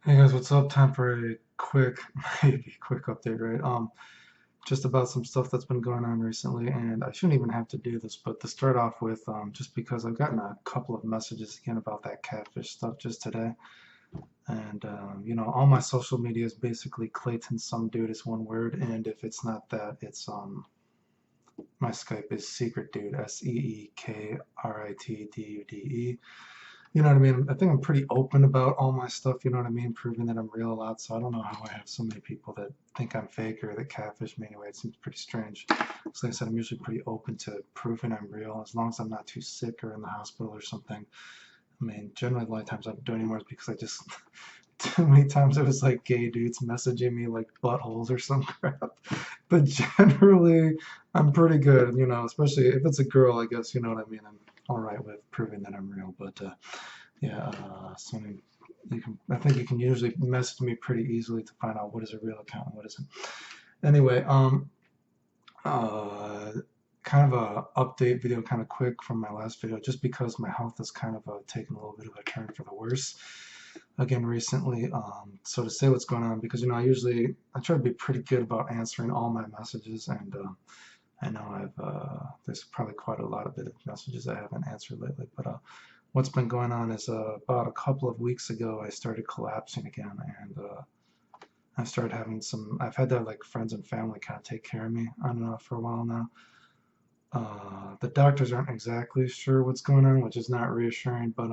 Hey guys, what's up? Time for a quick, maybe quick update, right? Just about some stuff that's been going on recently, and I shouldn't even have to do this, but to start off with, just because I've gotten a couple of messages again about that catfish stuff just today, and all my social media is basically Clayton some dude is one word, and if it's not that, it's my Skype is secret dude, SEEKRITDUDE. You know what I mean? I think I'm pretty open about all my stuff, you know what I mean? Proving that I'm real a lot. So I don't know how I have so many people that think I'm fake or that catfish me anyway. It seems pretty strange. So like I said, I'm usually pretty open to proving I'm real as long as I'm not too sick or in the hospital or something. I mean, generally a lot of times I don't do anymore is because I just too many times it was like gay dudes messaging me like buttholes or some crap. But generally I'm pretty good, especially if it's a girl, I guess, you know what I mean? I'm all right with proving that I'm real. But yeah, so I mean, I think you can usually message me pretty easily to find out what is a real account and what isn't. Anyway, uh, kind of a update video, kind of quick from my last video, just because my health has kind of taken a little bit of a turn for the worse again recently. So to say what's going on, because I try to be pretty good about answering all my messages, and I know there's probably quite a lot of bit of messages I haven't answered lately, but what's been going on is about a couple of weeks ago I started collapsing again, and I started having I've had to have like friends and family kind of take care of me on and off for a while now. The doctors aren't exactly sure what's going on, which is not reassuring, but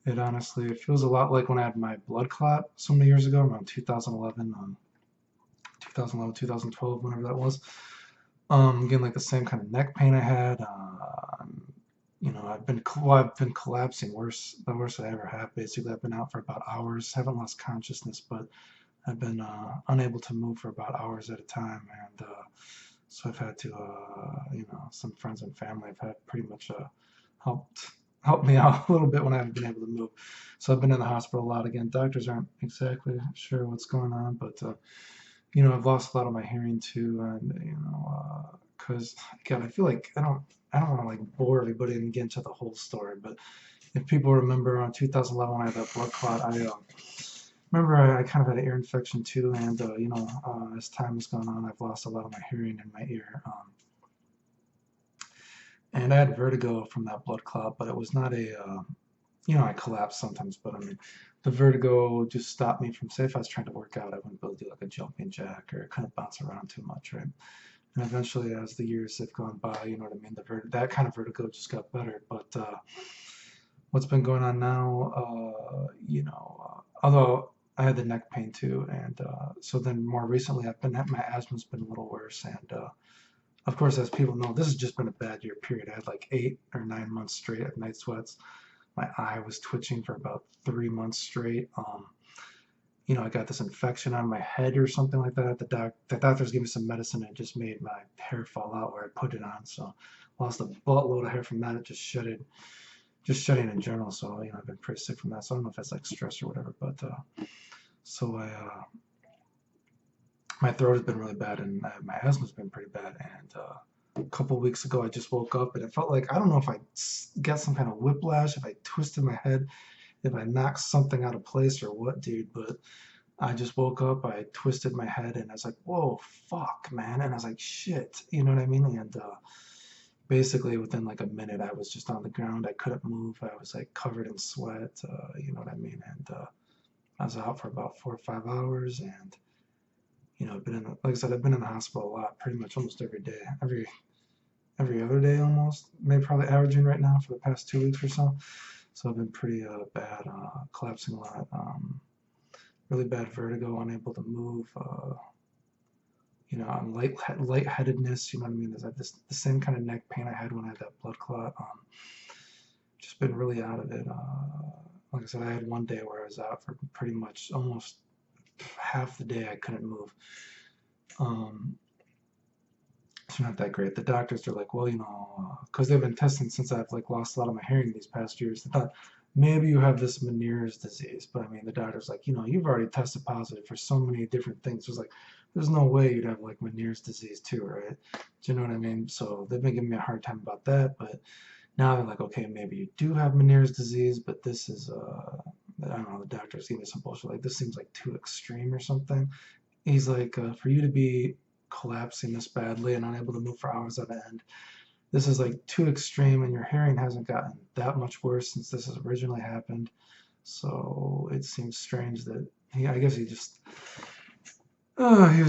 it feels a lot like when I had my blood clot so many years ago, around 2011, 2011, 2012, whenever that was. Again, like the same kind of neck pain I had. I've been collapsing worse, the worst I ever have. Basically, I've been out for about hours. Haven't lost consciousness, but I've been unable to move for about hours at a time, and so I've had to, some friends and family have had pretty much helped help me out a little bit when I haven't been able to move. So I've been in the hospital a lot again. Doctors aren't exactly sure what's going on, but I've lost a lot of my hearing too, and because again, I feel like I don't want to like bore everybody and get into the whole story, but if people remember around 2011 when I had that blood clot, I remember I kind of had an ear infection too, and as time has gone on, I've lost a lot of my hearing in my ear. And I had vertigo from that blood clot, but it was not I collapse sometimes, but I mean, the vertigo just stopped me from, say, if I was trying to work out, I wouldn't be able to do like a jumping jack or kind of bounce around too much, right? And eventually, as the years have gone by, you know what I mean, that kind of vertigo just got better. But what's been going on now, although I had the neck pain too, and so then more recently, my asthma's been a little worse, and of course, as people know, this has just been a bad year period. I had like 8 or 9 months straight of night sweats. My eye was twitching for about 3 months straight. I got this infection on my head or something like that. The doctors gave me some medicine and it just made my hair fall out where I put it on. So lost a buttload of hair from that. It just shedding in general. So I've been pretty sick from that. So I don't know if that's like stress or whatever. But so I my throat has been really bad and my asthma's been pretty bad. And a couple of weeks ago, I just woke up and it felt like I don't know if I got some kind of whiplash, if I twisted my head, if I knocked something out of place or what, dude. But I just woke up, I twisted my head, and I was like, whoa, fuck, man. And I was like, shit, you know what I mean? And basically, within like a minute, I was just on the ground. I couldn't move. I was like covered in sweat, you know what I mean? And I was out for about 4 or 5 hours. And, I've been like I said, I've been in the hospital a lot, pretty much almost every day, every other day almost, maybe probably averaging right now for the past 2 weeks or so. So I've been pretty bad, collapsing a lot. Really bad vertigo, unable to move. I'm lightheadedness. You know what I mean? There's like the same kind of neck pain I had when I had that blood clot. Just been really out of it. Like I said, I had one day where I was out for pretty much almost half the day. I couldn't move. Um, it's not that great. The doctors are like, well, because they've been testing since I've like lost a lot of my hearing these past years. They thought maybe you have this Meniere's disease, but I mean, the doctor's like, you've already tested positive for so many different things. It's like, there's no way you'd have like Meniere's disease too, right? Do you know what I mean? So they've been giving me a hard time about that, but now they're like, okay, maybe you do have Meniere's disease, but this is I don't know, the doctor's giving me some bullshit like this seems like too extreme or something. He's like, for you to be collapsing this badly and unable to move for hours on end, this is like too extreme, and your hearing hasn't gotten that much worse since this has originally happened. So it seems strange that I guess he was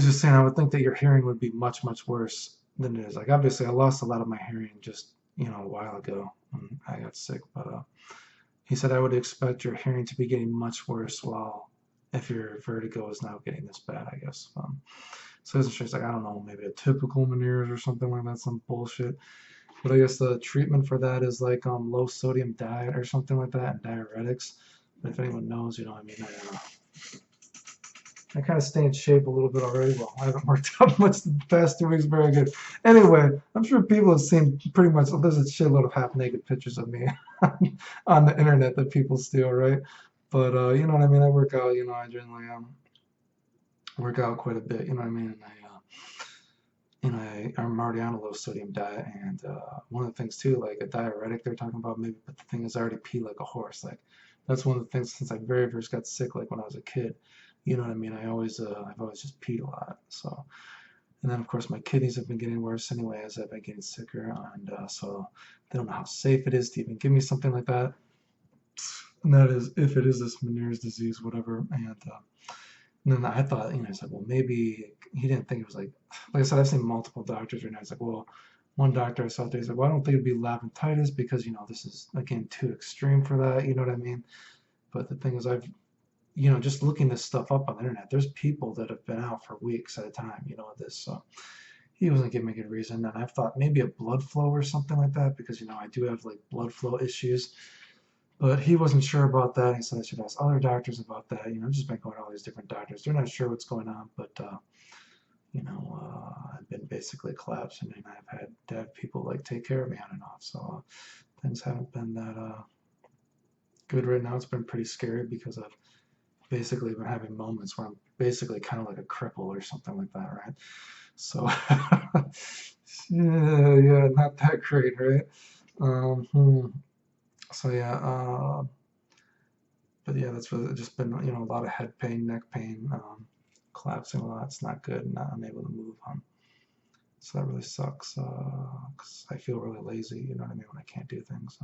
just saying, I would think that your hearing would be much, much worse than it is. Like, obviously, I lost a lot of my hearing just, a while ago when I got sick, but he said, I would expect your hearing to be getting much worse while if your vertigo is now getting this bad, I guess. So it's like, I don't know, maybe a typical Meniere's or something like that, some bullshit. But I guess the treatment for that is like low sodium diet or something like that and diuretics. But if anyone knows, I mean, I kind of stay in shape a little bit already. Well, I haven't worked out much the past 2 weeks. Very good. Anyway, I'm sure people have seen pretty much, there's a shitload of half-naked pictures of me on the internet that people steal, right? But you know what I mean? I work out, I generally work out quite a bit, you know what I mean? And I'm already on a low sodium diet, and one of the things too, like a diuretic they're talking about maybe, but the thing is I already pee like a horse. Like that's one of the things since I very first got sick, like when I was a kid. You know what I mean? I've always just peed a lot. So, and then of course my kidneys have been getting worse anyway as I've been getting sicker, and so they don't know how safe it is to even give me something like that. And that is if it is this Meniere's disease, whatever. And then I thought, I said, well, maybe he didn't think it was like I said, I've seen multiple doctors right now. It's like, well, one doctor I saw today said, well, I don't think it'd be labyrinthitis because, this is, again, too extreme for that. You know what I mean? But the thing is, just looking this stuff up on the internet, there's people that have been out for weeks at a time, with this. So he wasn't giving me a good reason. And I thought maybe a blood flow or something like that because, I do have like blood flow issues. But he wasn't sure about that. He said I should ask other doctors about that. I've just been going to all these different doctors. They're not sure what's going on, but I've been basically collapsing, and I've had to have people like take care of me on and off. So things haven't been that good right now. It's been pretty scary because I've basically been having moments where I'm basically kind of like a cripple or something like that, right? So yeah, not that great, right? So yeah, but yeah, that's really just been a lot of head pain, neck pain, collapsing a lot. It's not good, not unable to move. So that really sucks because I feel really lazy. You know what I mean when I can't do things.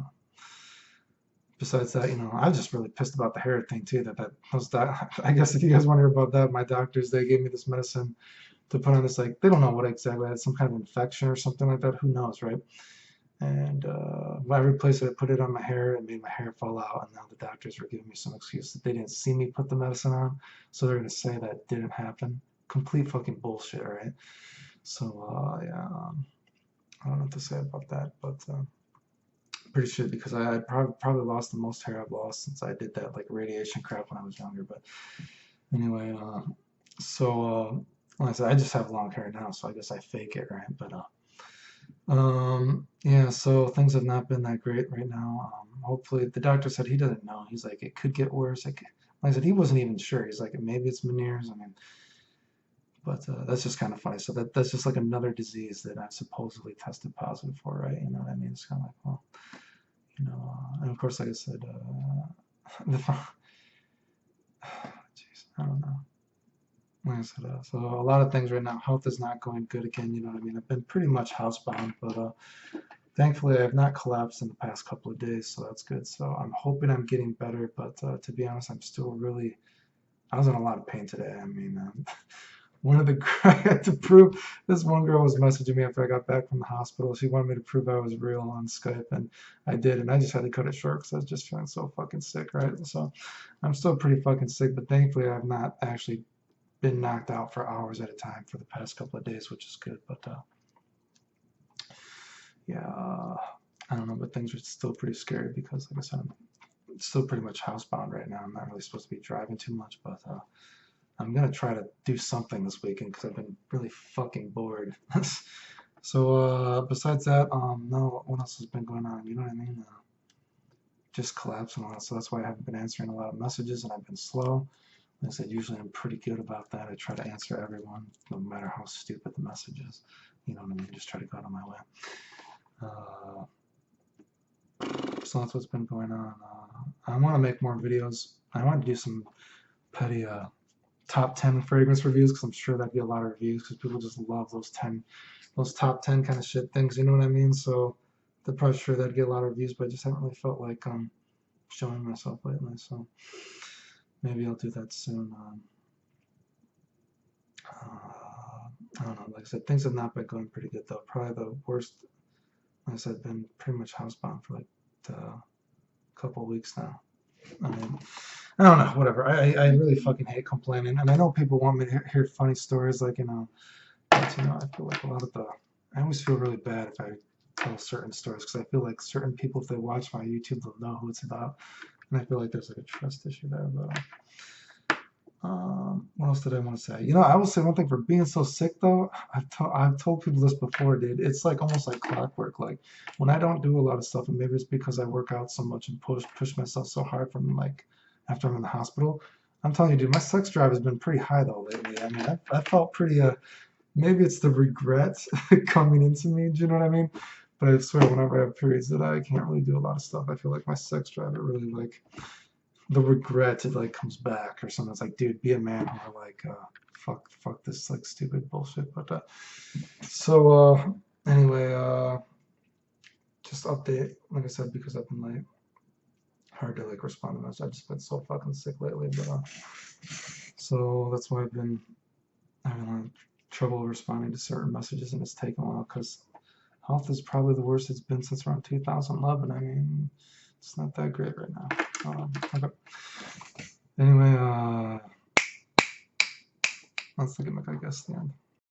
Besides that, I was just really pissed about the hair thing too. That was that. I guess if you guys want to hear about that, my doctors they gave me this medicine to put on this like they don't know what exactly. It's some kind of infection or something like that. Who knows, right? And when I replaced it, I put it on my hair and made my hair fall out. And now the doctors were giving me some excuse that they didn't see me put the medicine on, so they're gonna say that didn't happen. Complete fucking bullshit, right? So yeah, I don't know what to say about that, but pretty shit because I probably lost the most hair I've lost since I did that like radiation crap when I was younger. But anyway, so like I said, I just have long hair now, so I guess I fake it, right? But yeah, so things have not been that great right now. Hopefully, the doctor said he doesn't know. He's like, it could get worse. Like I said, he wasn't even sure. He's like, maybe it's Meniere's. I mean, but that's just kind of funny. So that's just like another disease that I've supposedly tested positive for, right? You know what I mean? It's kind of like, well, and of course, like I said, the, jeez, I don't know. Like I said, so a lot of things right now. Health is not going good again. You know what I mean? I've been pretty much housebound, but thankfully I have not collapsed in the past couple of days, so that's good. So I'm hoping I'm getting better, but to be honest, I was in a lot of pain today. I mean, one of the I had to prove this one girl was messaging me after I got back from the hospital. She wanted me to prove I was real on Skype, and I did, and I just had to cut it short because I was just feeling so fucking sick, right? So I'm still pretty fucking sick, but thankfully I've not actually been knocked out for hours at a time for the past couple of days, which is good. But yeah, I don't know, but things are still pretty scary because, like I said, I'm still pretty much housebound right now. I'm not really supposed to be driving too much, but I'm gonna try to do something this weekend because I've been really fucking bored. So besides that, no, what else has been going on? You know what I mean? Just collapsing a lot. So that's why I haven't been answering a lot of messages and I've been slow. Like I said, usually I'm pretty good about that. I try to answer everyone, no matter how stupid the message is. You know what I mean? Just try to go out of my way. So that's what's been going on. I want to make more videos. I wanted to do some petty top 10 fragrance reviews because I'm sure that'd get a lot of reviews because people just love those top 10 kind of shit things. You know what I mean? So they're probably sure that'd get a lot of reviews, but I just haven't really felt like showing myself lately. So maybe I'll do that soon. I don't know. Like I said, things have not been going pretty good though. Probably the worst. Like I said, been pretty much housebound for like a couple of weeks now. I mean, I don't know. Whatever. I really fucking hate complaining, and I know people want me to hear funny stories, like but I feel like a lot of the. I always feel really bad if I tell certain stories because I feel like certain people, if they watch my YouTube, they'll know who it's about, and I feel like there's like a trust issue there. But what else did I want to say? I will say one thing for being so sick though. I've told people this before, dude. It's like almost like clockwork. Like when I don't do a lot of stuff, and maybe it's because I work out so much and push myself so hard from like after I'm in the hospital. I'm telling you, dude, my sex drive has been pretty high though lately. I mean, I felt pretty. Maybe it's the regret coming into me. Do you know what I mean? But I swear, whenever I have periods that I can't really do a lot of stuff, I feel like my sex drive, it really like the regret, it like comes back or something. It's like, dude, be a man, or like fuck this like stupid bullshit. But anyway, just update, like I said, because I've been like hard to like respond to much. I've just been so fucking sick lately. But so that's why I've been having trouble responding to certain messages, and it's taken a while because health is probably the worst it's been since around 2011. I mean, it's not that great right now. Okay. Anyway, that's the gimmick, I guess, the end.